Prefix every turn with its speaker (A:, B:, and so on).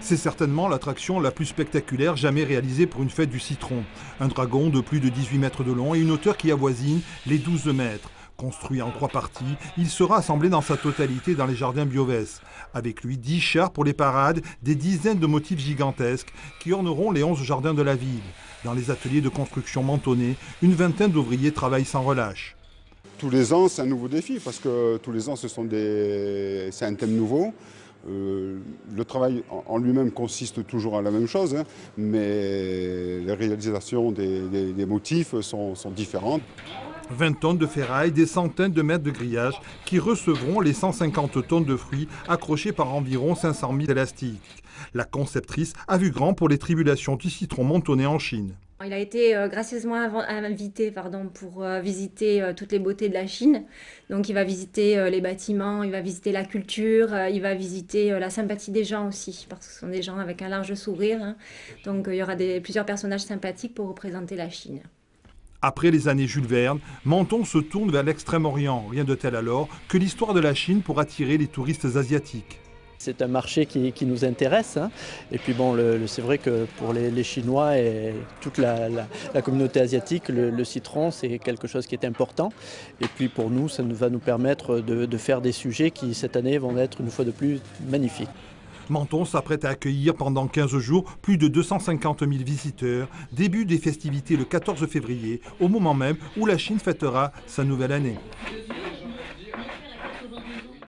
A: C'est certainement l'attraction la plus spectaculaire jamais réalisée pour une fête du citron. Un dragon de plus de 18 mètres de long et une hauteur qui avoisine les 12 mètres. Construit en 3 parties, il sera assemblé dans sa totalité dans les jardins Biovès. Avec lui, 10 chars pour les parades, des dizaines de motifs gigantesques qui orneront les 11 jardins de la ville. Dans les ateliers de construction mentonnais, une vingtaine d'ouvriers travaillent sans relâche.
B: Tous les ans, c'est un nouveau défi parce que tous les ans, c'est un thème nouveau. Le travail en lui-même consiste toujours à la même chose, hein, mais les réalisations des motifs sont différentes.
A: 20 tonnes de ferraille, des centaines de mètres de grillage qui recevront les 150 tonnes de fruits accrochés par environ 500 000 élastiques. La conceptrice a vu grand pour les tribulations du citron mentonnais en Chine.
C: Il a été gracieusement invité pour visiter toutes les beautés de la Chine. Donc il va visiter les bâtiments, il va visiter la culture, il va visiter la sympathie des gens aussi, parce que ce sont des gens avec un large sourire. Hein. Donc il y aura plusieurs personnages sympathiques pour représenter la Chine.
A: Après les années Jules Verne, Menton se tourne vers l'Extrême-Orient. Rien de tel alors que l'histoire de la Chine pour attirer les touristes asiatiques.
D: C'est un marché qui nous intéresse. Hein. Et puis bon, c'est vrai que pour les Chinois et toute la communauté asiatique, le citron, c'est quelque chose qui est important. Et puis pour nous, ça va nous permettre de faire des sujets qui, cette année, vont être une fois de plus magnifiques.
A: Menton s'apprête à accueillir pendant 15 jours plus de 250 000 visiteurs. Début des festivités le 14 février, au moment même où la Chine fêtera sa nouvelle année.